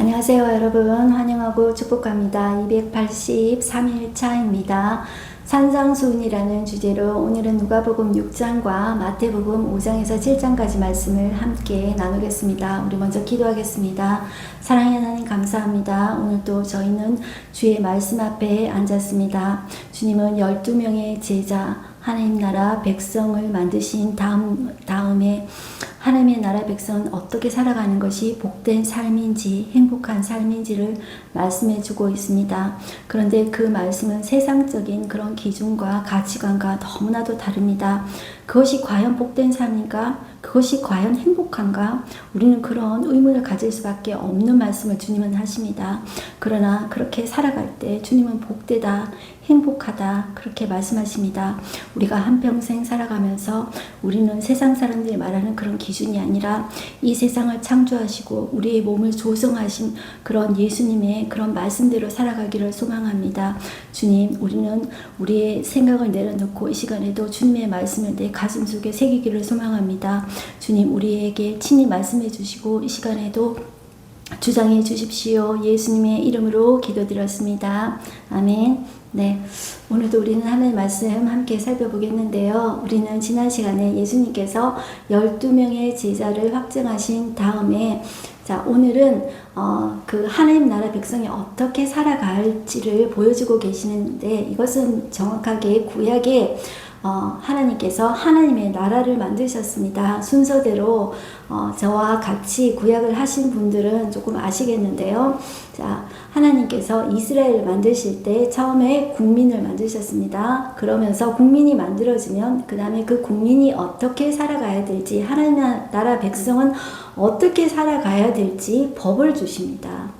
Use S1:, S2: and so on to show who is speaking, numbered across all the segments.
S1: 안녕하세요 여러분, 환영하고 축복합니다. 283일차입니다. 산상수훈이라는 주제로 오늘은 누가복음 6장과 마태복음 5장에서 7장까지 말씀을 함께 나누겠습니다. 우리 먼저 기도하겠습니다. 사랑의 하나님 감사합니다. 오늘도 저희는 주의 말씀 앞에 앉았습니다. 주님은 12명의 제자 하나님 나라 백성을 만드신 다음에 하나님의 나라 백성은 어떻게 살아가는 것이 복된 삶인지 행복한 삶인지를 말씀해 주고 있습니다. 그런데 그 말씀은 세상적인 그런 기준과 가치관과 너무나도 다릅니다. 그것이 과연 복된 삶인가? 그것이 과연 행복한가? 우리는 그런 의문을 가질 수밖에 없는 말씀을 주님은 하십니다. 그러나 그렇게 살아갈 때 주님은 복되다, 행복하다 그렇게 말씀하십니다. 우리가 한평생 살아가면서 우리는 세상 사람들이 말하는 그런 기준이 아니라 이 세상을 창조하시고 우리의 몸을 조성하신 그런 예수님의 그런 말씀대로 살아가기를 소망합니다. 주님, 우리는 우리의 생각을 내려놓고 이 시간에도 주님의 말씀을 내 가슴 속에 새기기를 소망합니다. 주님, 우리에게 친히 말씀해 주시고 이 시간에도 주장해 주십시오. 예수님의 이름으로 기도드렸습니다. 아멘. 네, 오늘도 우리는 하나님의 말씀 함께 살펴보겠는데요. 우리는 지난 시간에 예수님께서 12명의 제자를 확정하신 다음에 오늘은 그 하나님 나라 백성이 어떻게 살아갈지를 보여주고 계시는데, 이것은 정확하게 구약에 하나님께서 하나님의 나라를 만드셨습니다. 순서대로 저와 같이 구약을 하신 분들은 조금 아시겠는데요. 하나님께서 이스라엘을 만드실 때 처음에 국민을 만드셨습니다. 그러면서 국민이 만들어지면 그 다음에 그 국민이 어떻게 살아가야 될지, 하나님 나라 백성은 어떻게 살아가야 될지 법을 주십니다.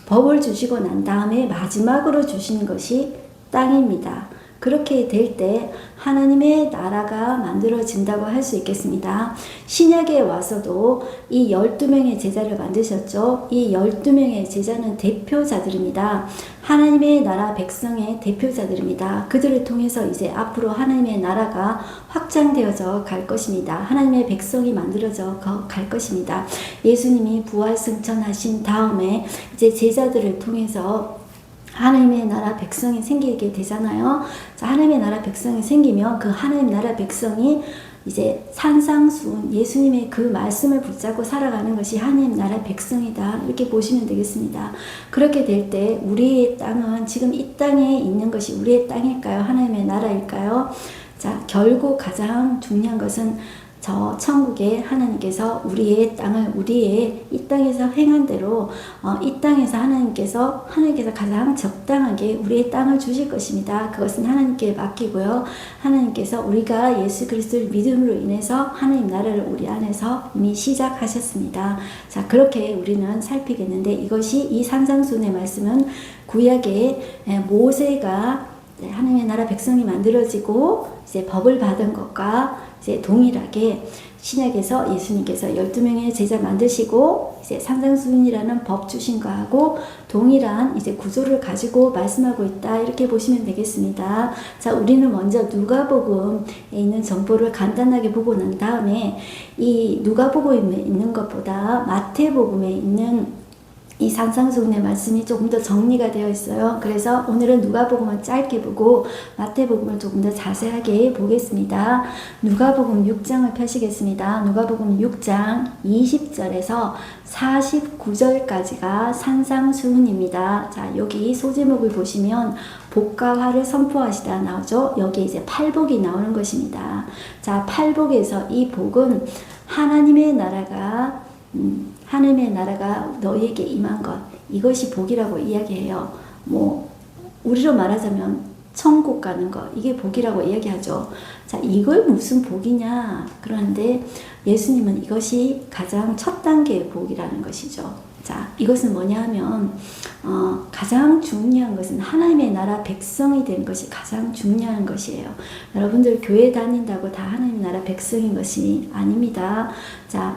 S1: 법을 주시고 난 다음에 마지막으로 주시는 것이 땅입니다. 그렇게 될 때 하나님의 나라가 만들어진다고 할 수 있겠습니다. 신약에 와서도 이 12명의 제자를 만드셨죠. 이 12명의 제자는 대표자들입니다. 하나님의 나라 백성의 대표자들입니다. 그들을 통해서 이제 앞으로 하나님의 나라가 확장되어져 갈 것입니다. 하나님의 백성이 만들어져 갈 것입니다. 예수님이 부활승천하신 다음에 이제 제자들을 통해서 하나님의 나라 백성이 생기게 되잖아요. 하나님의 나라 백성이 생기면 그 하나님 나라 백성이 이제 산상수훈, 예수님의 그 말씀을 붙잡고 살아가는 것이 하나님 나라 백성이다, 이렇게 보시면 되겠습니다. 그렇게 될 때 우리의 땅은 지금 이 땅에 있는 것이 우리의 땅일까요? 하나님의 나라일까요? 결국 가장 중요한 것은 저 천국에 하나님께서 우리의 땅을, 우리의 이 땅에서 행한 대로 이 땅에서 하나님께서 가장 적당하게 우리의 땅을 주실 것입니다. 그것은 하나님께 맡기고요. 하나님께서 우리가 예수 그리스도를 믿음으로 인해서 하나님 나라를 우리 안에서 이미 시작하셨습니다. 그렇게 우리는 살피겠는데, 이것이 이 산상수훈의 말씀은 구약에 모세가 하나님의 나라 백성이 만들어지고 이제 법을 받은 것과 이제 동일하게 신약에서 예수님께서 12명의 제자 만드시고 이제 산상수훈이라는 법 주신 거하고 동일한 이제 구조를 가지고 말씀하고 있다, 이렇게 보시면 되겠습니다. 우리는 먼저 누가복음에 있는 정보를 간단하게 보고 난 다음에 이 누가복음에 있는 것보다 마태복음에 있는 이 산상수훈의 말씀이 조금 더 정리가 되어 있어요. 그래서 오늘은 누가복음을 짧게 보고 마태복음을 조금 더 자세하게 보겠습니다. 누가복음 6장을 펴시겠습니다. 누가복음 6장 20절에서 49절까지가 산상수훈입니다. 여기 소제목을 보시면 복과 화를 선포하시다 나오죠. 여기 이제 팔복이 나오는 것입니다. 팔복에서 이 복은 하나님의 나라가 너희에게 임한 것, 이것이 복이라고 이야기해요. 우리로 말하자면 천국 가는 것, 이게 복이라고 이야기하죠. 이걸 무슨 복이냐? 그런데 예수님은 이것이 가장 첫 단계의 복이라는 것이죠. 이것은 뭐냐 하면 가장 중요한 것은 하나님의 나라 백성이 되는 것이 가장 중요한 것이에요. 여러분들 교회 다닌다고 다 하나님의 나라 백성인 것이 아닙니다.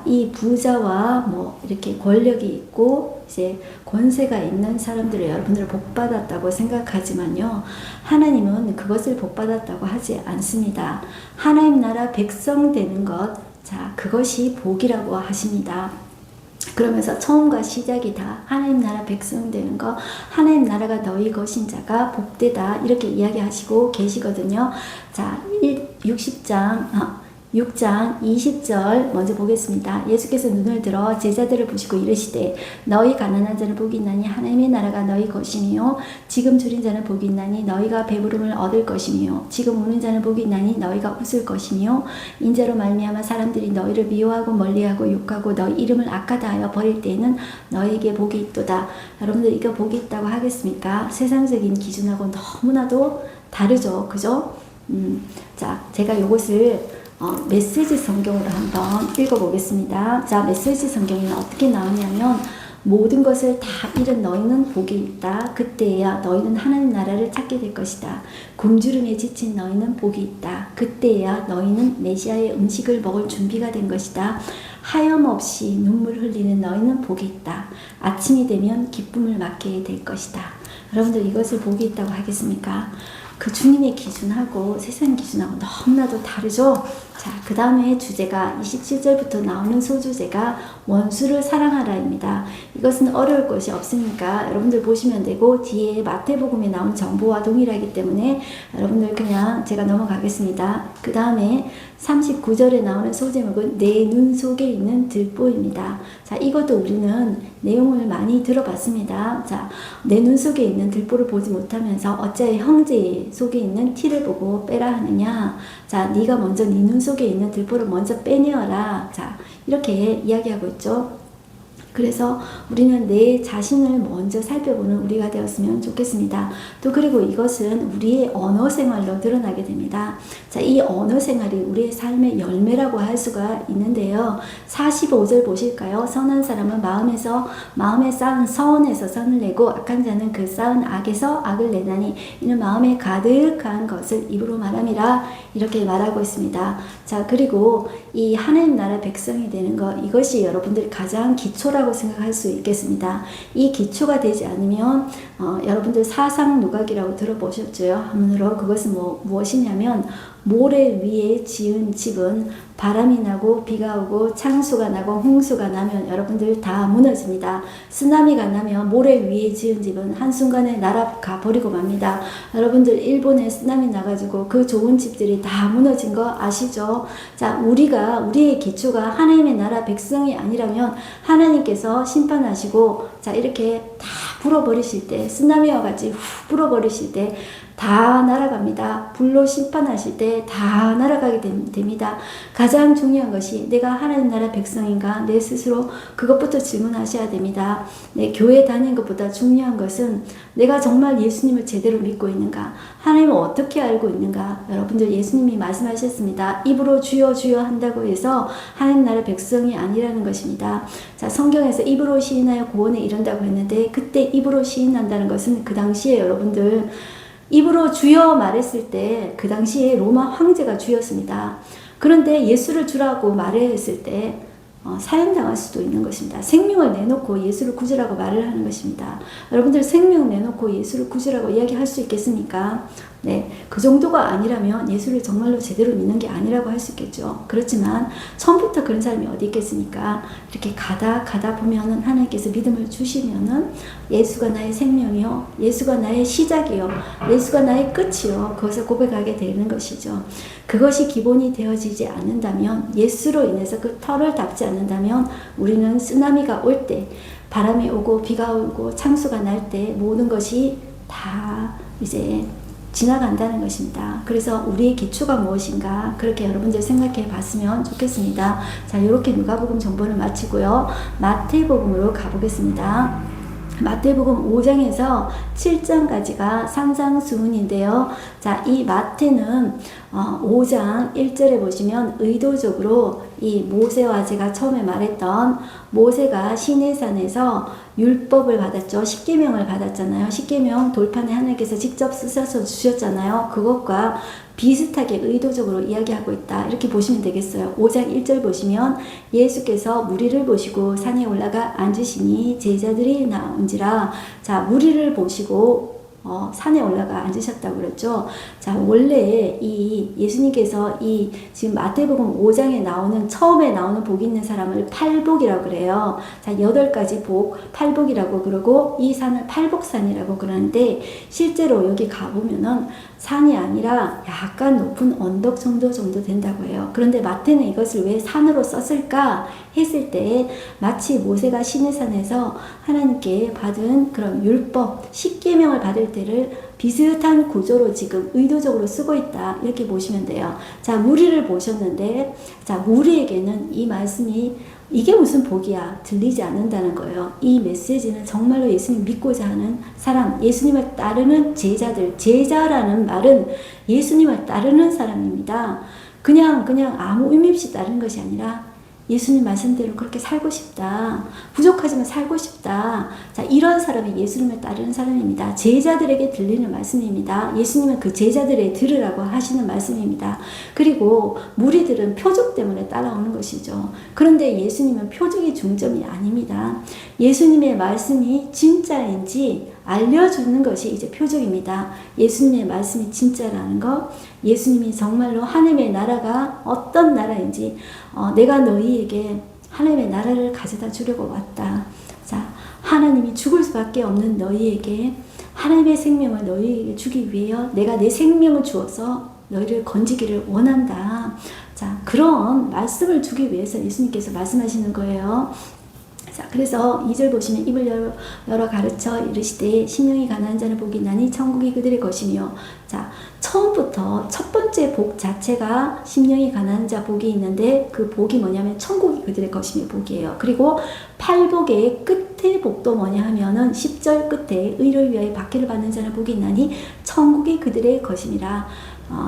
S1: 이 부자와 이렇게 권력이 있고 이제 권세가 있는 사람들을 여러분들 복받았다고 생각하지만요, 하나님은 그것을 복받았다고 하지 않습니다. 하나님 나라 백성 되는 것, 그것이 복이라고 하십니다. 그러면서 처음과 시작이 다 하나님 나라 백성 되는 거, 하나님 나라가 너희 것인 자가 복되다 이렇게 이야기하시고 계시거든요. 자, 6장 20절 먼저 보겠습니다. 예수께서 눈을 들어 제자들을 보시고 이르시되 너희 가난한 자는 복이 있나니 하나님의 나라가 너희 것이니요 지금 줄인 자는 복이 있나니 너희가 배부름을 얻을 것이니요 지금 우는 자는 복이 있나니 너희가 웃을 것이니요 인자로 말미암아 사람들이 너희를 미워하고 멀리하고 욕하고 너희 이름을 악하다 하여 버릴 때에는 너희에게 복이 있도다. 여러분들 이거 복이 있다고 하겠습니까? 세상적인 기준하고 너무나도 다르죠. 그죠? 자, 제가 요것을 메시지 성경으로 한번 읽어보겠습니다. 자, 메시지 성경에는 어떻게 나오냐면 모든 것을 다 잃은 너희는 복이 있다. 그때야 너희는 하나님 나라를 찾게 될 것이다. 굶주림에 지친 너희는 복이 있다. 그때야 너희는 메시아의 음식을 먹을 준비가 된 것이다. 하염없이 눈물 흘리는 너희는 복이 있다. 아침이 되면 기쁨을 맡게 될 것이다. 여러분들 이것을 복이 있다고 하겠습니까? 그 주님의 기준하고 세상 기준하고 너무나도 다르죠. 자, 그 다음에 주제가 27절부터 나오는 소주제가 원수를 사랑하라입니다. 이것은 어려울 것이 없으니까 여러분들 보시면 되고 뒤에 마태복음에 나온 정보와 동일하기 때문에 여러분들 그냥 제가 넘어가겠습니다. 그 다음에 39절에 나오는 소제목은 내 눈 속에 있는 들보입니다. 자, 이것도 우리는 내용을 많이 들어봤습니다. 자, 내 눈 속에 있는 들보를 보지 못하면서 어찌하여 형제 속에 있는 티를 보고 빼라 하느냐. 자, 네가 먼저 네 눈 속에 있는 들보를 먼저 빼내어라. 자, 이렇게 이야기하고 있죠. 그래서 우리는 내 자신을 먼저 살펴보는 우리가 되었으면 좋겠습니다. 또 그리고 이것은 우리의 언어 생활로 드러나게 됩니다. 자, 이 언어 생활이 우리의 삶의 열매라고 할 수가 있는데요. 45절 보실까요? 선한 사람은 마음에 쌓은 서원에서 선을 내고 악한 자는 그 쌓은 악에서 악을 내나니 이는 마음에 가득한 것을 입으로 말함이라 이렇게 말하고 있습니다. 자, 그리고 이 하나님 나라 백성이 되는 것, 이것이 여러분들 가장 기초라고 생각할 수 있겠습니다. 이 기초가 되지 않으면 여러분들 사상 누각이라고 들어보셨죠? 한문으로 그것은 무엇이냐면 모래 위에 지은 집은 바람이 나고 비가 오고 창수가 나고 홍수가 나면 여러분들 다 무너집니다. 쓰나미가 나면 모래 위에 지은 집은 한순간에 날아가 버리고 맙니다. 여러분들 일본에 쓰나미 나가지고 그 좋은 집들이 다 무너진 거 아시죠? 자, 우리의 기초가 하나님의 나라 백성이 아니라면 하나님께서 심판하시고 자, 이렇게 다 불어버리실 때 쓰나미와 같이 후 불어버리실 때 다 날아갑니다. 불로 심판하실 때 다 날아가게 됩니다. 가장 중요한 것이 내가 하나님 나라 백성인가 내 스스로 그것부터 질문하셔야 됩니다. 내 교회 다니는 것보다 중요한 것은 내가 정말 예수님을 제대로 믿고 있는가, 하나님을 어떻게 알고 있는가. 여러분들 예수님이 말씀하셨습니다. 입으로 주여 주여 한다고 해서 하나님 나라 백성이 아니라는 것입니다. 자, 성경에서 입으로 시인하여 구원에 이른다고 했는데 그때 입으로 시인한다는 것은 그 당시에 여러분들 입으로 주여 말했을 때 그 당시에 로마 황제가 주였습니다. 그런데 예수를 주라고 말했을 때 사형당할 수도 있는 것입니다. 생명을 내놓고 예수를 구주라고 말을 하는 것입니다. 여러분들 생명 내놓고 예수를 구주라고 이야기할 수 있겠습니까? 네, 그 정도가 아니라면 예수를 정말로 제대로 믿는 게 아니라고 할 수 있겠죠. 그렇지만 처음부터 그런 사람이 어디 있겠습니까? 이렇게 가다 보면은 하나님께서 믿음을 주시면은 예수가 나의 생명이요, 예수가 나의 시작이요, 예수가 나의 끝이요, 그것을 고백하게 되는 것이죠. 그것이 기본이 되어지지 않는다면, 예수로 인해서 그 털을 닦지 않는다면 우리는 쓰나미가 올 때, 바람이 오고 비가 오고 창수가 날 때 모든 것이 다 이제 지나간다는 것입니다. 그래서 우리의 기초가 무엇인가 그렇게 여러분들 생각해 봤으면 좋겠습니다. 자, 이렇게 누가복음 정보를 마치고요. 마태복음으로 가보겠습니다. 마태복음 5장에서 7장까지가 산상수훈인데요. 자, 이 마태는 5장 1절에 보시면 의도적으로 이 모세와 제가 처음에 말했던 모세가 시내산에서 율법을 받았죠. 십계명을 받았잖아요. 십계명 돌판에 하나님께서 직접 쓰셔서 주셨잖아요. 그것과 비슷하게 의도적으로 이야기하고 있다. 이렇게 보시면 되겠어요. 5장 1절 보시면 예수께서 무리를 보시고 산에 올라가 앉으시니 제자들이 나온지라. 자, 무리를 보시고 산에 올라가 앉으셨다고 그랬죠. 자, 원래 이 예수님께서 이 지금 마태복음 5장에 나오는 처음에 나오는 복 있는 사람을 팔복이라고 그래요. 자, 8가지 복, 팔복이라고 그러고 이 산을 팔복산이라고 그러는데 실제로 여기 가보면은 산이 아니라 약간 높은 언덕 정도 된다고 해요. 그런데 마태는 이것을 왜 산으로 썼을까 했을 때 마치 모세가 시내산에서 하나님께 받은 그런 율법, 십계명을 받을 때를 비슷한 구조로 지금 의도적으로 쓰고 있다. 이렇게 보시면 돼요. 자, 무리를 보셨는데, 자, 무리에게는 이 말씀이 이게 무슨 복이야 들리지 않는다는 거예요. 이 메시지는 정말로 예수님 믿고자 하는 사람, 예수님을 따르는 제자들, 제자라는 말은 예수님을 따르는 사람입니다. 그냥 아무 의미 없이 따르는 것이 아니라 예수님 말씀대로 그렇게 살고 싶다. 부족하지만 살고 싶다. 자, 이런 사람이 예수님을 따르는 사람입니다. 제자들에게 들리는 말씀입니다. 예수님은 그 제자들에 들으라고 하시는 말씀입니다. 그리고 무리들은 표적 때문에 따라오는 것이죠. 그런데 예수님은 표적이 중점이 아닙니다. 예수님의 말씀이 진짜인지 알려주는 것이 이제 표적입니다. 예수님의 말씀이 진짜라는 것, 예수님이 정말로 하나님의 나라가 어떤 나라인지 내가 너희에게 하나님의 나라를 가져다 주려고 왔다. 자, 하나님이 죽을 수밖에 없는 너희에게 하나님의 생명을 너희에게 주기 위하여 내가 내 생명을 주어서 너희를 건지기를 원한다. 자, 그런 말씀을 주기 위해서 예수님께서 말씀하시는 거예요. 자, 그래서 2절 보시면 입을 열어 가르쳐 이르시되 심령이 가난한 자는 복이 있나니 천국이 그들의 것이며, 자, 처음부터 첫 번째 복 자체가 심령이 가난한 자 복이 있는데 그 복이 뭐냐면 천국이 그들의 것이며 복이에요. 그리고 팔복의 끝에 복도 뭐냐 하면은 10절 끝에 의를 위하여 박해를 받는 자는 복이 있나니 천국이 그들의 것임이라.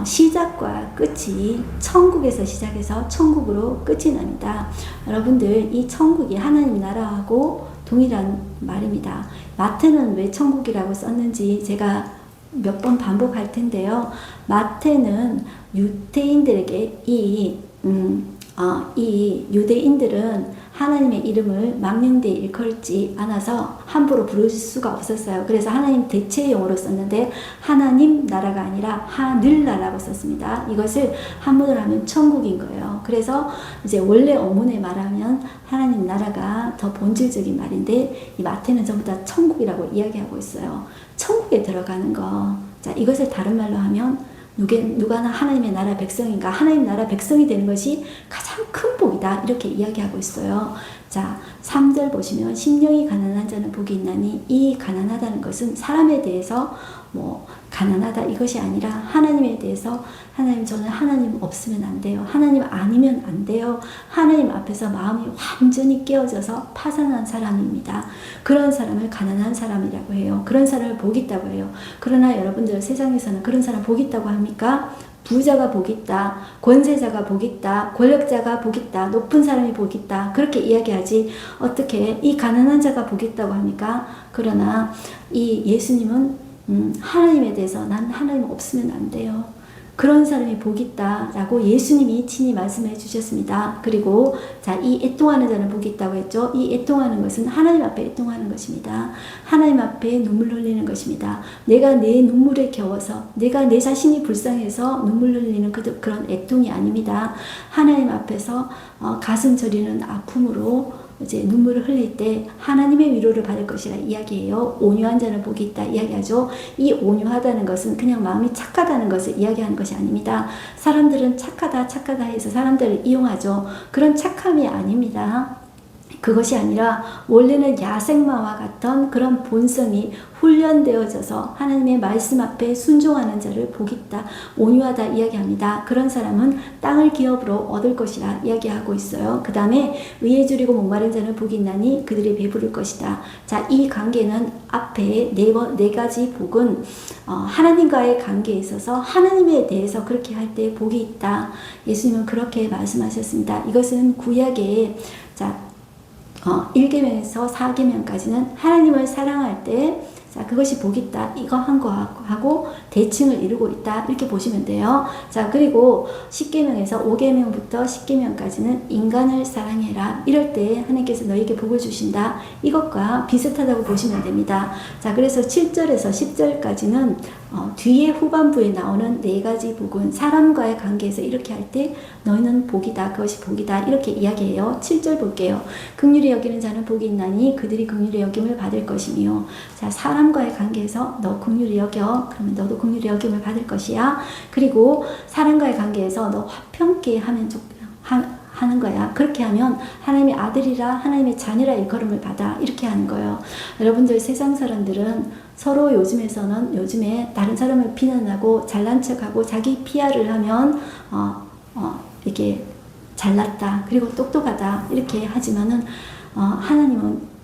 S1: 시작과 끝이 천국에서 시작해서 천국으로 끝이 납니다. 여러분들, 이 천국이 하나님 나라하고 동일한 말입니다. 마태는 왜 천국이라고 썼는지 제가 몇 번 반복할 텐데요. 마태는 유대인들에게 이 유대인들은 하나님의 이름을 망령되이 일컬지 않아서 함부로 부를 수가 없었어요. 그래서 하나님 대체용으로 썼는데 하나님 나라가 아니라 하늘나라고 썼습니다. 이것을 한문으로 하면 천국인 거예요. 그래서 이제 원래 어문에 말하면 하나님 나라가 더 본질적인 말인데 이 마태는 전부 다 천국이라고 이야기하고 있어요. 천국에 들어가는 거. 자, 이것을 다른 말로 하면 누가나 하나님의 나라 백성인가? 하나님 나라 백성이 되는 것이 가장 큰 복이다. 이렇게 이야기하고 있어요. 자, 3절 보시면 심령이 가난한 자는 복이 있나니, 이 가난하다는 것은 사람에 대해서 가난하다 이것이 아니라 하나님에 대해서 하나님, 저는 하나님 없으면 안 돼요. 하나님 아니면 안 돼요. 하나님 앞에서 마음이 완전히 깨어져서 파산한 사람입니다. 그런 사람을 가난한 사람이라고 해요. 그런 사람을 복 있다고 해요. 그러나 여러분들 세상에서는 그런 사람 복 있다고 합니까? 부자가 복 있다, 권세자가 복 있다, 권력자가 복 있다, 높은 사람이 복 있다, 그렇게 이야기하지 어떻게 이 가난한 자가 복 있다고 합니까? 그러나 이 예수님은 하나님에 대해서 난 하나님 없으면 안 돼요. 그런 사람이 복 있다라고 예수님이 친히 말씀해 주셨습니다. 그리고 자, 이 애통하는 자는 복이 있다고 했죠. 이 애통하는 것은 하나님 앞에 애통하는 것입니다. 하나님 앞에 눈물 흘리는 것입니다. 내가 내 눈물에 겨워서, 내가 내 자신이 불쌍해서 눈물 흘리는 그런 애통이 아닙니다. 하나님 앞에서 가슴 저리는 아픔으로 이제 눈물을 흘릴 때 하나님의 위로를 받을 것이라 이야기해요. 온유한 자는 복이 있다 이야기하죠. 이 온유하다는 것은 그냥 마음이 착하다는 것을 이야기하는 것이 아닙니다. 사람들은 착하다 해서 사람들을 이용하죠. 그런 착함이 아닙니다. 그것이 아니라 원래는 야생마와 같은 그런 본성이 훈련되어져서 하나님의 말씀 앞에 순종하는 자를 복 있다, 온유하다 이야기합니다. 그런 사람은 땅을 기업으로 얻을 것이라 이야기하고 있어요. 그 다음에 의에 줄이고 목마른 자는 복이 있나니 그들이 배부를 것이다. 자, 이 관계는 앞에 네 가지 복은 하나님과의 관계에 있어서 하나님에 대해서 그렇게 할 때 복이 있다. 예수님은 그렇게 말씀하셨습니다. 이것은 구약의 1계명에서 4계명까지는 하나님을 사랑할 때 자, 그것이 복이 있다. 이거 한 거하고 대칭을 이루고 있다. 이렇게 보시면 돼요. 자, 그리고 10계명에서 5계명부터 10계명까지는 인간을 사랑해라. 이럴 때 하나님께서 너에게 복을 주신다. 이것과 비슷하다고 보시면 됩니다. 자, 그래서 7절에서 10절까지는 뒤에 후반부에 나오는 네 가지 복은 사람과의 관계에서 이렇게 할 때 너희는 복이다. 그것이 복이다. 이렇게 이야기해요. 7절 볼게요. 긍휼히 여기는 자는 복이 있나니 그들이 긍휼히 여김을 받을 것이며. 자, 사람과의 관계에서 너 긍휼히 여겨. 그러면 너도 긍휼히 여김을 받을 것이야. 그리고 사람과의 관계에서 너 화평케 하는 거야. 그렇게 하면 하나님의 아들이라 하나님의 자녀라 일컬음을 받아. 이렇게 하는 거예요. 여러분들 세상 사람들은 서로 요즘에 다른 사람을 비난하고 잘난 척하고 자기 PR을 하면 이게 잘났다 그리고 똑똑하다 이렇게 하지만은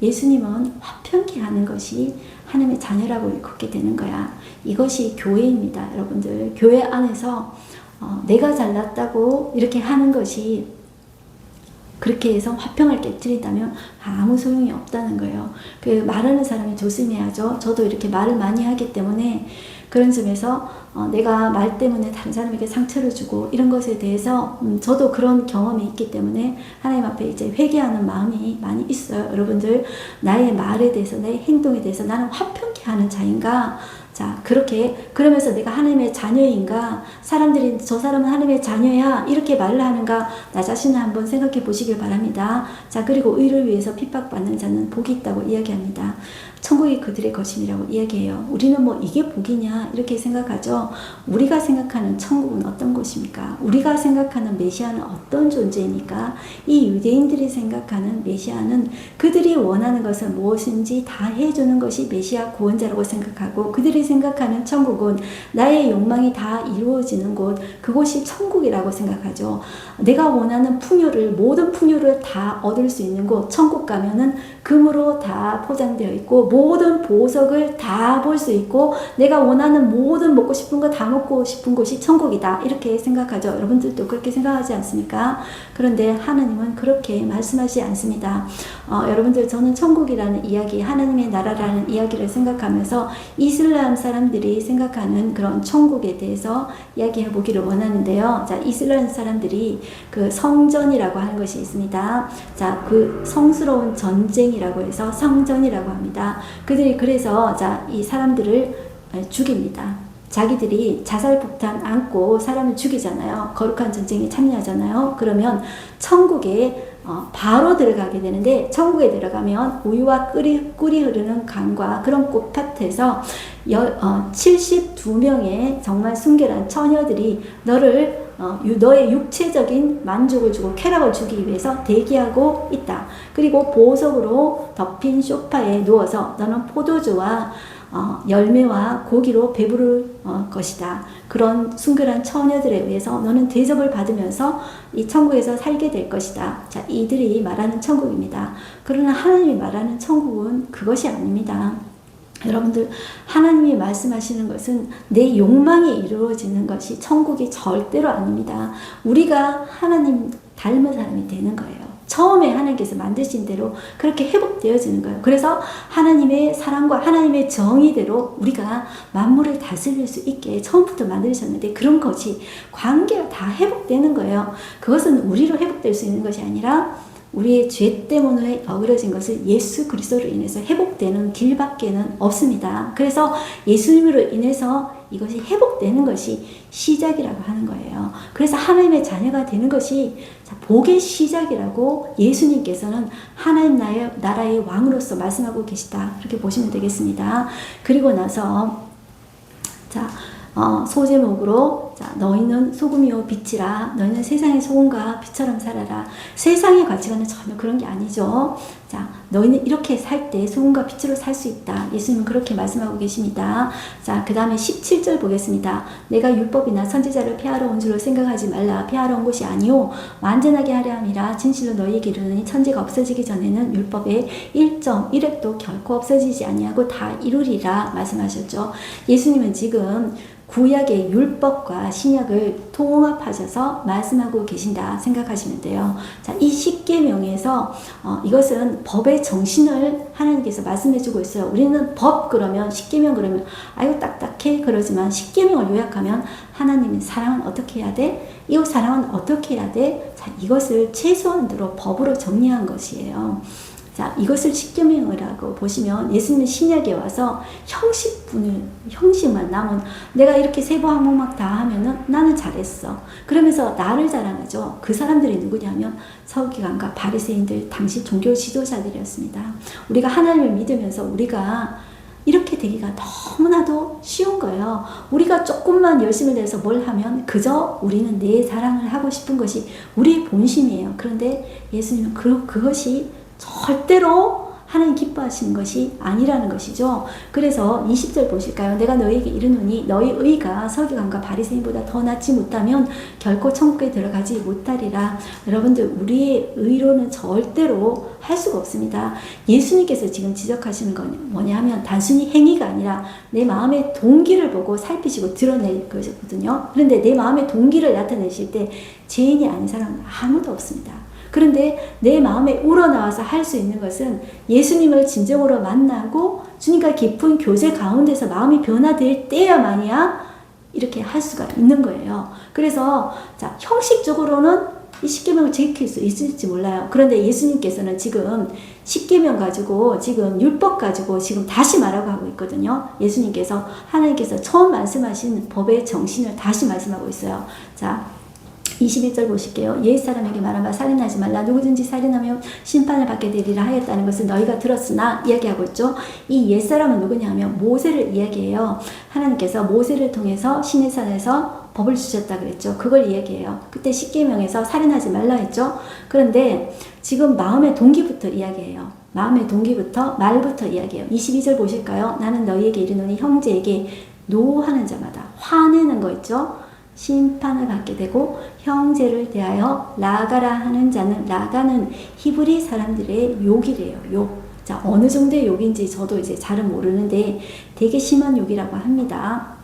S1: 예수님은 화평케 하는 것이 하나님의 자녀라고 일컫게 되는 거야. 이것이 교회입니다. 여러분들 교회 안에서 내가 잘났다고 이렇게 하는 것이 그렇게 해서 화평을 깨뜨린다면 아무 소용이 없다는 거예요. 그 말하는 사람이 조심해야죠. 저도 이렇게 말을 많이 하기 때문에 그런 점에서 내가 말 때문에 다른 사람에게 상처를 주고 이런 것에 대해서 저도 그런 경험이 있기 때문에 하나님 앞에 이제 회개하는 마음이 많이 있어요. 여러분들 나의 말에 대해서 나의 행동에 대해서 나는 화평케 하는 자인가? 자, 그러면서 내가 하나님의 자녀인가? 사람들이 저 사람은 하나님의 자녀야 이렇게 말을 하는가? 나 자신을 한번 생각해 보시길 바랍니다. 자, 그리고 의를 위해서 핍박받는 자는 복이 있다고 이야기합니다. 천국이 그들의 것임이라고 이야기해요. 우리는 뭐 이게 복이냐 이렇게 생각하죠. 우리가 생각하는 천국은 어떤 곳입니까? 우리가 생각하는 메시아는 어떤 존재입니까? 이 유대인들이 생각하는 메시아는 그들이 원하는 것을 무엇인지 다 해주는 것이 메시아 구원자라고 생각하고 그들이 생각하는 천국은 나의 욕망이 다 이루어지는 곳, 그곳이 천국이라고 생각하죠. 내가 원하는 모든 풍요를 다 얻을 수 있는 곳, 천국 가면은 금으로 다 포장되어 있고 모든 보석을 다 볼 수 있고 내가 원하는 모든 먹고 싶은 거 다 먹고 싶은 곳이 천국이다 이렇게 생각하죠. 여러분들도 그렇게 생각하지 않습니까? 그런데 하나님은 그렇게 말씀하지 않습니다. 여러분들 저는 천국이라는 이야기, 하나님의 나라라는 이야기를 생각하면서 이슬람 사람들이 생각하는 그런 천국에 대해서 이야기해 보기를 원하는데요. 자, 이슬람 사람들이 그 성전이라고 하는 것이 있습니다. 자, 그 성스러운 전쟁이라고 해서 성전이라고 합니다. 그들이 그래서 이 사람들을 죽입니다. 자기들이 자살폭탄 안고 사람을 죽이잖아요. 거룩한 전쟁에 참여하잖아요. 그러면 천국에 바로 들어가게 되는데 천국에 들어가면 우유와 꿀이 흐르는 강과 그런 꽃밭에서 72명의 정말 순결한 처녀들이 너의 육체적인 만족을 주고 쾌락을 주기 위해서 대기하고 있다. 그리고 보석으로 덮인 소파에 누워서 너는 포도주와 열매와 고기로 배부를 것이다. 그런 순결한 처녀들에 의해서 너는 대접을 받으면서 이 천국에서 살게 될 것이다. 자, 이들이 말하는 천국입니다. 그러나 하나님이 말하는 천국은 그것이 아닙니다. 여러분들 하나님이 말씀하시는 것은 내 욕망이 이루어지는 것이 천국이 절대로 아닙니다. 우리가 하나님 닮은 사람이 되는 거예요. 처음에 하나님께서 만드신 대로 그렇게 회복되어지는 거예요. 그래서 하나님의 사랑과 하나님의 정의대로 우리가 만물을 다스릴 수 있게 처음부터 만드셨는데 그런 것이 관계가 다 회복되는 거예요. 그것은 우리로 회복될 수 있는 것이 아니라 우리의 죄 때문에 어그러진 것을 예수 그리스도로 인해서 회복되는 길밖에는 없습니다. 그래서 예수님으로 인해서 이것이 회복되는 것이 시작이라고 하는 거예요. 그래서 하나님의 자녀가 되는 것이 복의 시작이라고 예수님께서는 하나님 나라의 왕으로서 말씀하고 계시다. 그렇게 보시면 되겠습니다. 그리고 나서 소제목으로 너희는 소금이요 빛이라. 너희는 세상의 소금과 빛처럼 살아라. 세상의 가치관은 전혀 그런 게 아니죠. 자, 너희는 이렇게 살 때 소금과 빛으로 살 수 있다. 예수님은 그렇게 말씀하고 계십니다. 자, 그 다음에 17절 보겠습니다. 내가 율법이나 선지자를 폐하러 온 줄로 생각하지 말라. 폐하러 온 것이 아니요 완전하게 하려 함이라. 진실로 너희에게 이르노니 천지가 없어지기 전에는 율법의 1.1획도 결코 없어지지 아니하고 다 이루리라 말씀하셨죠. 예수님은 지금 구약의 율법과 신약과 신약을 통합하셔서 말씀하고 계신다 생각하시면 돼요. 자, 이 십계명에서 이것은 법의 정신을 하나님께서 말씀해주고 있어요. 우리는 법 그러면 십계명 그러면 아이고 딱딱해 그러지만 십계명을 요약하면 하나님의 사랑은 어떻게 해야 돼? 이웃 사랑은 어떻게 해야 돼? 자, 이것을 최소한으로 법으로 정리한 것이에요. 자, 이것을 십계명이라고 보시면 예수님은 신약에 와서 형식만 남은 내가 이렇게 세부 항목막 다 하면은 나는 잘했어. 그러면서 나를 자랑하죠. 그 사람들이 누구냐면 서기관과 바리새인들 당시 종교 지도자들이었습니다. 우리가 하나님을 믿으면서 우리가 이렇게 되기가 너무나도 쉬운 거예요. 우리가 조금만 열심을 내서 뭘 하면 그저 우리는 내 자랑을 하고 싶은 것이 우리의 본심이에요. 그런데 예수님은 그것이 절대로 하나님 기뻐하시는 것이 아니라는 것이죠. 그래서 20절 보실까요? 내가 너희에게 이르노니 너희 의가 서기관과 바리새인보다 더 낫지 못하면 결코 천국에 들어가지 못하리라. 여러분들 우리의 의로는 절대로 할 수가 없습니다. 예수님께서 지금 지적하시는 건 뭐냐면 단순히 행위가 아니라 내 마음의 동기를 보고 살피시고 드러낼 것이거든요. 그런데 내 마음의 동기를 나타내실 때 죄인이 아닌 사람은 아무도 없습니다. 그런데 내 마음에 우러나와서 할 수 있는 것은 예수님을 진정으로 만나고 주님과 깊은 교제 가운데서 마음이 변화될 때야만이야 이렇게 할 수가 있는 거예요. 그래서 자, 형식적으로는 이 십계명을 지킬 수 있을지 몰라요. 그런데 예수님께서는 지금 십계명 가지고 지금 율법 가지고 지금 다시 말하고 하고 있거든요. 예수님께서 하나님께서 처음 말씀하신 법의 정신을 다시 말씀하고 있어요. 자, 21절 보실게요. 옛사람에게 말하면 살인하지 말라. 누구든지 살인하면 심판을 받게 되리라 하였다는 것을 너희가 들었으나 이야기하고 있죠. 이 옛사람은 누구냐면 모세를 이야기해요. 하나님께서 모세를 통해서 시내산에서 법을 주셨다 그랬죠. 그걸 이야기해요. 그때 십계명에서 살인하지 말라 했죠. 그런데 지금 마음의 동기부터 이야기해요. 마음의 동기부터 말부터 이야기해요. 22절 보실까요? 나는 너희에게 이르노니 형제에게 노하는 자마다 화내는 거 있죠. 심판을 받게 되고 형제를 대하여 라가라 하는 자는 라가는 히브리 사람들의 욕이래요. 욕. 자, 어느 정도의 욕인지 저도 이제 잘은 모르는데 되게 심한 욕이라고 합니다.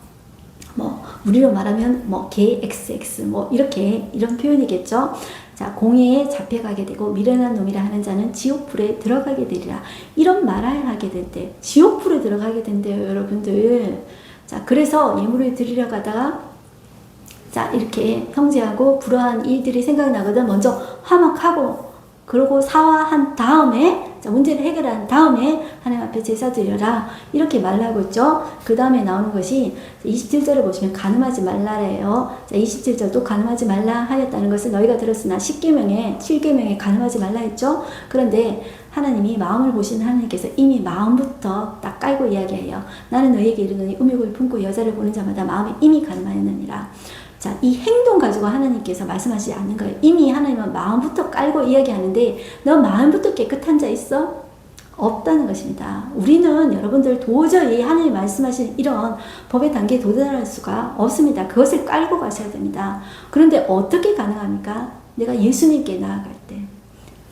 S1: 뭐 우리로 말하면 뭐 개 XX 뭐 이렇게 이런 표현이겠죠. 자, 공회에 잡혀가게 되고 미련한 놈이라 하는 자는 지옥불에 들어가게 되리라. 이런 말을 하게 될 때 지옥불에 들어가게 된대요, 여러분들. 자, 그래서 예물을 드리러 가다가 자, 이렇게 형제하고 불화한 일들이 생각나거든. 먼저 화목하고 그러고 사화한 다음에 자, 문제를 해결한 다음에 하나님 앞에 제사 드려라 이렇게 말하고 있죠. 그 다음에 나오는 것이 27절을 보시면 간음하지 말라래요. 자, 27절 또 간음하지 말라 하였다는 것을 너희가 들었으나 10계명에 7계명에 간음하지 말라 했죠. 그런데 하나님이 마음을 보신 하나님께서 이미 마음부터 딱 깔고 이야기해요. 나는 너희에게 이르노니 음욕을 품고 여자를 보는 자마다 마음에 이미 간음하였느니라. 자, 이 행동 가지고 하나님께서 말씀하시지 않는 거예요. 이미 하나님은 마음부터 깔고 이야기하는데 너 마음부터 깨끗한 자 있어? 없다는 것입니다. 우리는 여러분들 도저히 하나님 말씀하신 이런 법의 단계에 도달할 수가 없습니다. 그것을 깔고 가셔야 됩니다. 그런데 어떻게 가능합니까? 내가 예수님께 나아갈 때,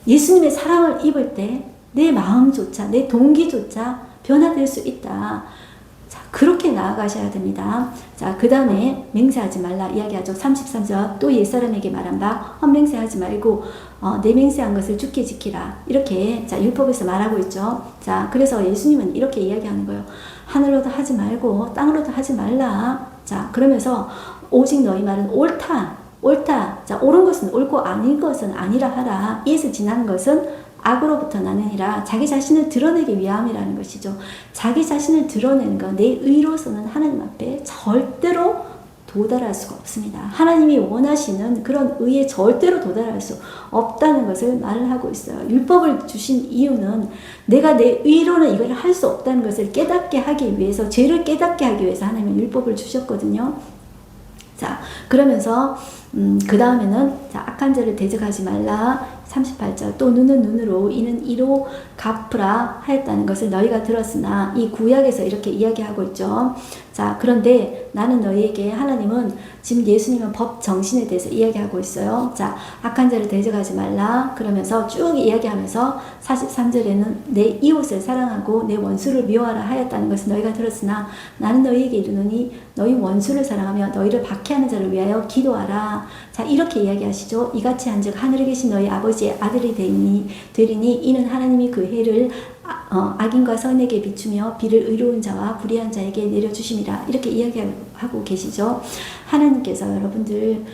S1: 예수님의 사랑을 입을 때 내 마음조차, 내 동기조차 변화될 수 있다. 그렇게 나아가셔야 됩니다. 자, 그 다음에 맹세하지 말라 이야기하죠. 33절 또 옛사람에게 말한 바 헛맹세하지 말고 내 맹세한 것을 주께 지키라. 이렇게 자, 율법에서 말하고 있죠. 자, 그래서 예수님은 이렇게 이야기하는 거예요. 하늘로도 하지 말고 땅으로도 하지 말라. 자, 그러면서 오직 너희 말은 옳다. 자, 옳은 것은 옳고 아닌 것은 아니라 하라. 이에서 지나는 것은 악으로부터 나느니라. 자기 자신을 드러내기 위함이라는 것이죠. 자기 자신을 드러내는 것, 내 의로서는 하나님 앞에 절대로 도달할 수가 없습니다. 하나님이 원하시는 그런 의에 절대로 도달할 수 없다는 것을 말을 하고 있어요. 율법을 주신 이유는 내가 내 의로는 이걸 할 수 없다는 것을 깨닫게 하기 위해서, 죄를 깨닫게 하기 위해서 하나님은 율법을 주셨거든요. 자, 그러면서 그 다음에는 악한 자를 대적하지 말라. 38절 또 눈은 눈으로 이는 이로 갚으라 하였다는 것을 너희가 들었으나 이 구약에서 이렇게 이야기하고 있죠. 자, 그런데 나는 너희에게 하나님은 지금 예수님은 법 정신에 대해서 이야기하고 있어요. 자, 악한 자를 대적하지 말라 그러면서 쭉 이야기하면서 43절에는 내 이웃을 사랑하고 내 원수를 미워하라 하였다는 것을 너희가 들었으나 나는 너희에게 이르노니 너희 원수를 사랑하며 너희를 박해하는 자를 위하여 기도하라. 자, 이렇게 이야기하시죠. 이같이 한즉 하늘에 계신 너희 아버지의 아들이 되리니 이는 하나님이 그 해를 악인과 선에게 비추며 비를 의로운 자와 불의한 자에게 내려주심이라. 이렇게 이야기하고 계시죠. 하나님께서 여러분들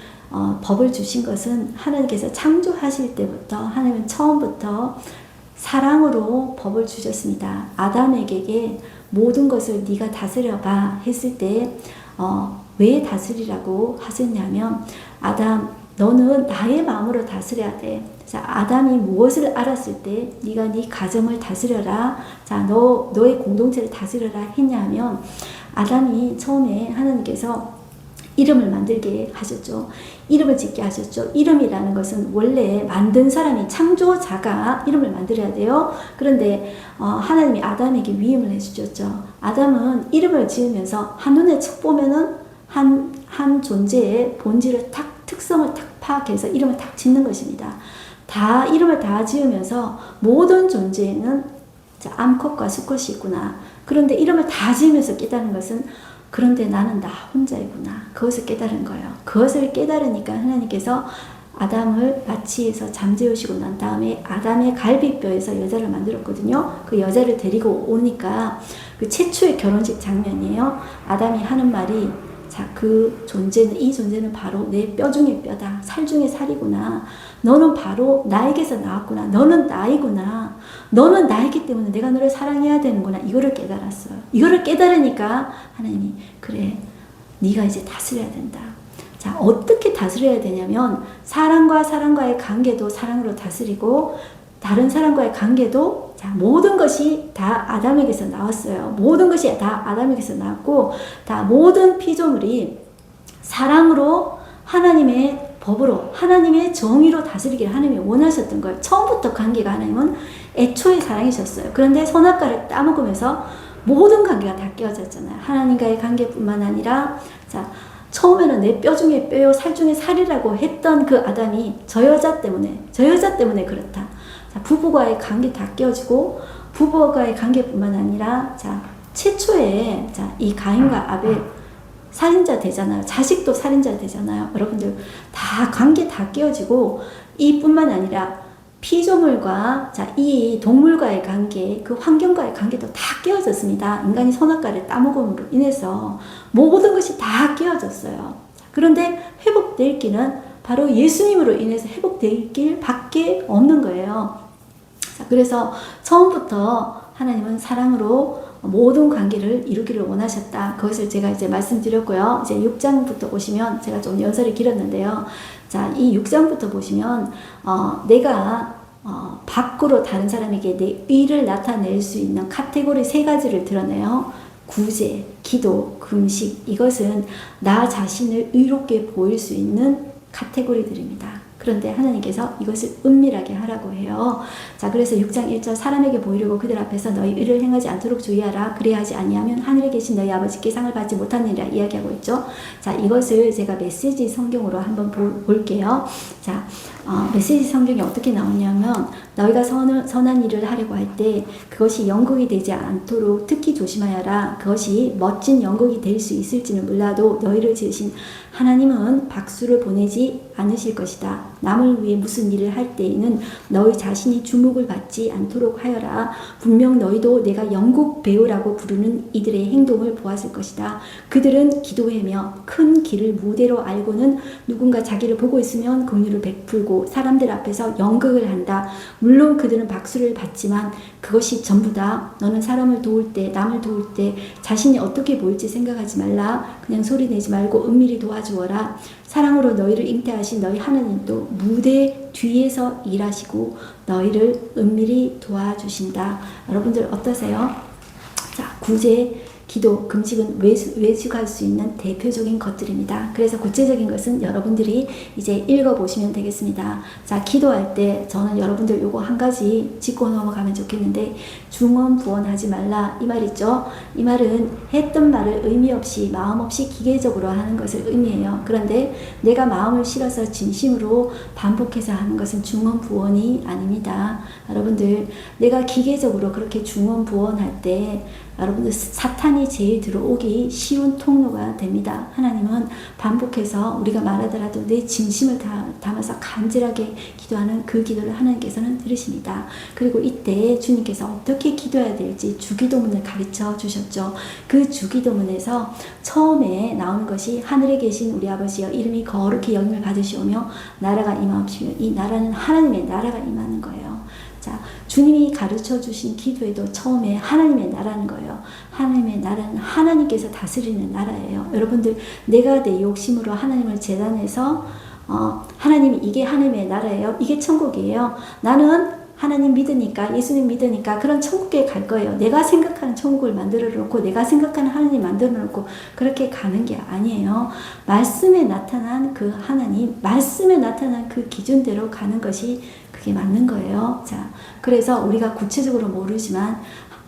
S1: 법을 주신 것은 하나님께서 창조하실 때부터 하나님은 처음부터 사랑으로 법을 주셨습니다. 아담에게 모든 것을 네가 다스려봐 했을 때 왜 다스리라고 하셨냐면 아담 너는 나의 마음으로 다스려야 돼. 자, 아담이 무엇을 알았을 때 네가 네 가정을 다스려라. 자, 너의 공동체를 다스려라 했냐면 아담이 처음에 하나님께서 이름을 만들게 하셨죠. 이름을 짓게 하셨죠. 이름이라는 것은 원래 만든 사람이 창조자가 이름을 만들어야 돼요. 그런데 하나님이 아담에게 위임을 해주셨죠. 아담은 이름을 지으면서 한눈에 척 보면은 한 존재의 본질을 특성을 탁 파악해서 이름을 탁 짓는 것입니다. 이름을 다 지으면서 모든 존재에는 암컷과 수컷이 있구나. 그런데 이름을 다 지으면서 깨달은 것은 그런데 나는 나 혼자이구나. 그것을 깨달은 거예요. 그것을 깨달으니까 하나님께서 아담을 마취해서 잠재우시고 난 다음에 아담의 갈비뼈에서 여자를 만들었거든요. 그 여자를 데리고 오니까 그 최초의 결혼식 장면이에요. 아담이 하는 말이 자, 이 존재는 바로 내 뼈 중에 뼈다. 살 중에 살이구나. 너는 바로 나에게서 나왔구나. 너는 나이구나. 너는 나이기 때문에 내가 너를 사랑해야 되는구나. 이거를 깨달았어요. 이거를 깨달으니까 하나님이 그래, 네가 이제 다스려야 된다. 자, 어떻게 다스려야 되냐면 사람과의 관계도 사랑으로 다스리고 다른 사람과의 관계도 모든 것이 다 아담에게서 나왔어요. 모든 것이 다 아담에게서 나왔고 다 모든 피조물이 사랑으로 하나님의 법으로 하나님의 정의로 다스리기를 하나님이 원하셨던 거예요. 처음부터 관계가 하나님은 애초에 사랑이셨어요. 그런데 선악과를 따먹으면서 모든 관계가 다 깨어졌잖아요. 하나님과의 관계뿐만 아니라 처음에는 내 뼈 중에 뼈요 살 중에 살이라고 했던 그 아담이 저 여자 때문에 그렇다. 부부와의 관계 다 깨어지고 부부와의 관계뿐만 아니라 최초에 이 가인과 아벨 살인자 되잖아요. 자식도 살인자 되잖아요. 여러분들 다 관계 다 깨어지고 이뿐만 아니라 피조물과 이 동물과의 관계, 그 환경과의 관계도 다 깨어졌습니다. 인간이 선악과를 따먹음으로 인해서 모든 것이 다 깨어졌어요. 그런데 회복될 길은 바로 예수님으로 인해서 회복될 길밖에 없는 거예요. 그래서 처음부터 하나님은 사랑으로 모든 관계를 이루기를 원하셨다. 그것을 제가 이제 말씀드렸고요. 이제 6장부터 보시면 제가 좀 연설이 길었는데요. 이 6장부터 보시면 내가 밖으로 다른 사람에게 내 의를 나타낼 수 있는 카테고리 3가지를 드러내요. 구제, 기도, 금식. 이것은 나 자신을 의롭게 보일 수 있는 카테고리들입니다. 그런데 하나님께서 이것을 은밀하게 하라고 해요. 그래서 6장 1절 사람에게 보이려고 그들 앞에서 너희 의를 행하지 않도록 주의하라. 그래야 하지 아니하면 하늘에 계신 너희 아버지께 상을 받지 못하느니라 이야기하고 있죠. 이것을 제가 메시지 성경으로 한번 볼게요. 메시지 성경이 어떻게 나오냐면 너희가 선한 일을 하려고 할 때 그것이 연극이 되지 않도록 특히 조심하여라. 그것이 멋진 연극이 될 수 있을지는 몰라도 너희를 지으신 하나님은 박수를 보내지 않으실 것이다. 남을 위해 무슨 일을 할 때에는 너희 자신이 주목을 받지 않도록 하여라. 분명 너희도 내가 연극 배우라고 부르는 이들의 행동을 보았을 것이다. 그들은 기도하며 큰 길을 무대로 알고는 누군가 자기를 보고 있으면 긍휼을 베풀고 사람들 앞에서 연극을 한다. 물론 그들은 박수를 받지만 그것이 전부다. 너는 사람을 도울 때, 남을 도울 때 자신이 어떻게 보일지 생각하지 말라. 그냥 소리내지 말고 은밀히 도와주어라. 사랑으로 너희를 잉태하신 너희 하나님도 무대 뒤에서 일하시고 너희를 은밀히 도와주신다. 여러분들 어떠세요? 구제, 기도, 금식은 외식할 수 있는 대표적인 것들입니다. 그래서 구체적인 것은 여러분들이 이제 읽어보시면 되겠습니다. 자, 기도할 때 저는 여러분들 요거 한 가지 짚고 넘어가면 좋겠는데, 중언부언하지 말라 이 말 있죠. 이 말은 했던 말을 의미 없이 마음 없이 기계적으로 하는 것을 의미해요. 그런데 내가 마음을 실어서 진심으로 반복해서 하는 것은 중언부언이 아닙니다. 여러분들, 내가 기계적으로 그렇게 중언부언할 때 여러분들 사탄이 제일 들어오기 쉬운 통로가 됩니다. 하나님은 반복해서 우리가 말하더라도 내 진심을 담아서 간절하게 기도하는 그 기도를 하나님께서는 들으십니다. 그리고 이때 주님께서 어떻게 기도해야 될지 주기도문을 가르쳐 주셨죠. 그 주기도문에서 처음에 나오는 것이 하늘에 계신 우리 아버지여 이름이 거룩히 여김을 받으시오며 나라가 임하옵시며, 이 나라는 하나님의 나라가 임하는 거예요. 자, 주님이 가르쳐 주신 기도에도 처음에 하나님의 나라는 거예요. 하나님의 나라는 하나님께서 다스리는 나라예요. 여러분들, 내가 내 욕심으로 하나님을 재단해서 하나님, 이게 하나님의 나라예요. 이게 천국이에요. 나는 하나님 믿으니까, 예수님 믿으니까 그런 천국에 갈 거예요. 내가 생각하는 천국을 만들어 놓고 내가 생각하는 하나님 만들어 놓고 그렇게 가는 게 아니에요. 말씀에 나타난 그 하나님, 말씀에 나타난 그 기준대로 가는 것이 그게 맞는 거예요. 자, 그래서 우리가 구체적으로 모르지만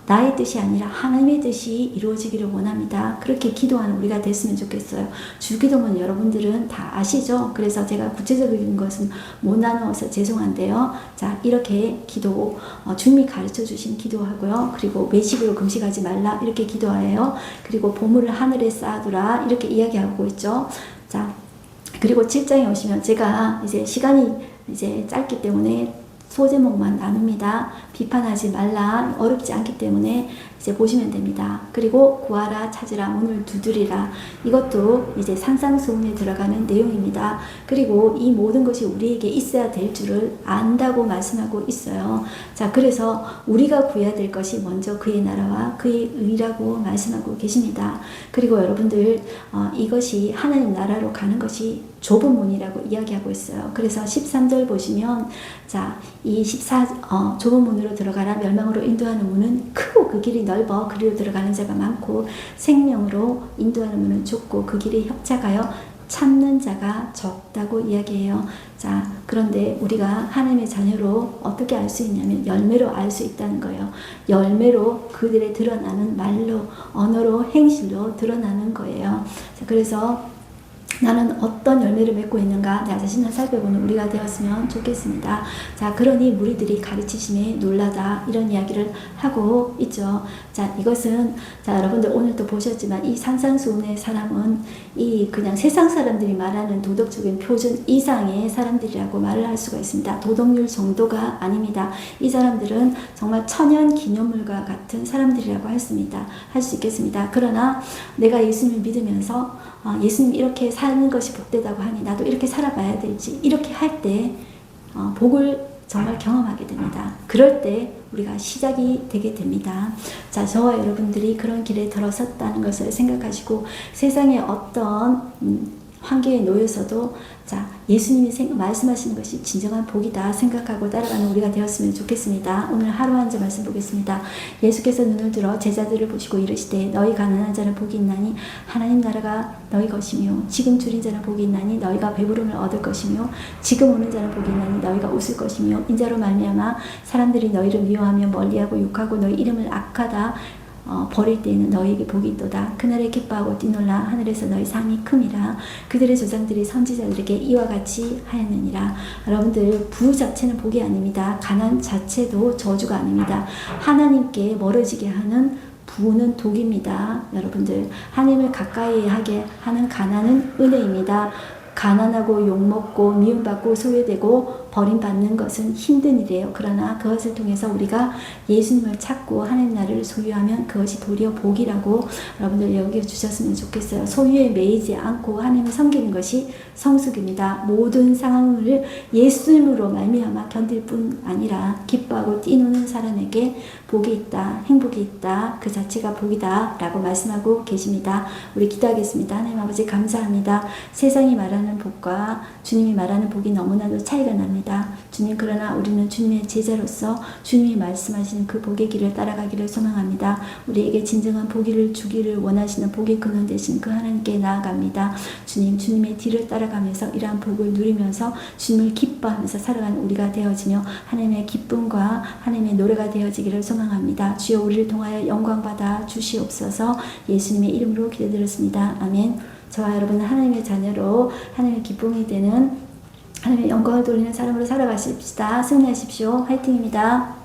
S1: 나의 뜻이 아니라 하나님의 뜻이 이루어지기를 원합니다. 그렇게 기도하는 우리가 됐으면 좋겠어요. 주기도문 여러분들은 다 아시죠? 그래서 제가 구체적인 것은 못 나누어서 죄송한데요. 자, 이렇게 기도, 주님이 가르쳐 주신 기도하고요. 그리고 외식으로 금식하지 말라 이렇게 기도해요. 그리고 보물을 하늘에 쌓아두라 이렇게 이야기하고 있죠. 자, 그리고 7장에 오시면 제가 이제 시간이 이제 짧기 때문에 소제목만 나눕니다. 비판하지 말라, 어렵지 않기 때문에 이제 보시면 됩니다. 그리고 구하라, 찾으라, 문을 두드리라. 이것도 이제 산상수훈에 들어가는 내용입니다. 그리고 이 모든 것이 우리에게 있어야 될 줄을 안다고 말씀하고 있어요. 자, 그래서 우리가 구해야 될 것이 먼저 그의 나라와 그의 의라고 말씀하고 계십니다. 그리고 여러분들, 이것이 하나님 나라로 가는 것이 좁은 문이라고 이야기하고 있어요. 그래서 13절 보시면, 자, 이 좁은 문으로 들어가라. 멸망으로 인도하는 문은 크고 그 길이 넓어 그리로 들어가는 자가 많고 생명으로 인도하는 문은 좁고 그 길이 협착하여 참는 자가 적다고 이야기해요. 자, 그런데 우리가 하나님의 자녀로 어떻게 알 수 있냐면 열매로 알 수 있다는 거예요. 열매로 그들의 드러나는 말로, 언어로, 행실로 드러나는 거예요. 자, 그래서 나는 어떤 열매를 맺고 있는가 나 자신을 살펴보는 우리가 되었으면 좋겠습니다. 자, 그러니 무리들이 가르치심에 놀라다 이런 이야기를 하고 있죠. 자, 이것은 자, 여러분들 오늘도 보셨지만 이 산상수훈의 사람은 이 그냥 세상 사람들이 말하는 도덕적인 표준 이상의 사람들이라고 말을 할 수가 있습니다. 도덕률 정도가 아닙니다. 이 사람들은 정말 천연 기념물과 같은 사람들이라고 할 수 있겠습니다. 그러나 내가 예수님을 믿으면서 예수님 이렇게 사는 것이 복되다고 하니 나도 이렇게 살아봐야 되지, 이렇게 할 때 복을 정말 경험하게 됩니다. 그럴 때 우리가 시작이 되게 됩니다. 자, 저와 여러분들이 그런 길에 들어섰다는 것을 생각하시고 세상의 어떤 환경에 놓여서도 자, 예수님이 말씀하시는 것이 진정한 복이다 생각하고 따라가는 우리가 되었으면 좋겠습니다. 오늘 하루 한 절 말씀 보겠습니다. 예수께서 눈을 들어 제자들을 보시고 이르시되 너희 가난한 자는 복이 있나니 하나님 나라가 너희 것이며 지금 줄인 자는 복이 있나니 너희가 배부름을 얻을 것이며 지금 오는 자는 복이 있나니 너희가 웃을 것이며 인자로 말미암아 사람들이 너희를 미워하며 멀리하고 욕하고 너희 이름을 악하다 버릴 때에는 너희에게 복이 있도다. 그날에 기뻐하고 뛰놀라. 하늘에서 너희 상이 큼이라. 그들의 조상들이 선지자들에게 이와 같이 하였느니라. 여러분들, 부 자체는 복이 아닙니다. 가난 자체도 저주가 아닙니다. 하나님께 멀어지게 하는 부는 독입니다. 여러분들, 하나님을 가까이 하게 하는 가난은 은혜입니다. 가난하고 욕먹고 미움받고 소외되고 버림받는 것은 힘든 일이에요. 그러나 그것을 통해서 우리가 예수님을 찾고 하나님 나라를 소유하면 그것이 도리어 복이라고 여러분들 여겨주셨으면 좋겠어요. 소유에 매이지 않고 하나님을 섬기는 것이 성숙입니다. 모든 상황을 예수님으로 말미암아 견딜 뿐 아니라 기뻐하고 뛰노는 사람에게 복이 있다, 행복이 있다, 그 자체가 복이다 라고 말씀하고 계십니다. 우리 기도하겠습니다. 하나님 아버지 감사합니다. 세상이 말하는 복과 주님이 말하는 복이 너무나도 차이가 납니다. 소망합니다. 주님, 그러나 우리는 주님의 제자로서 주님이 말씀하시는 그 복의 길을 따라가기를 소망합니다. 우리에게 진정한 복을 주기를 원하시는 복의 근원 되신 그 하나님께 나아갑니다. 주님, 주님의 뒤를 따라가면서 이러한 복을 누리면서 주님을 기뻐하면서 살아가는 우리가 되어지며 하나님의 기쁨과 하나님의 노래가 되어지기를 소망합니다. 주여, 우리를 통하여 영광받아 주시옵소서. 예수님의 이름으로 기도드렸습니다. 아멘. 저와 여러분은 하나님의 자녀로 하나님의 기쁨이 되는 하나님의 영광을 돌리는 사람으로 살아가십시다. 승리하십시오. 화이팅입니다.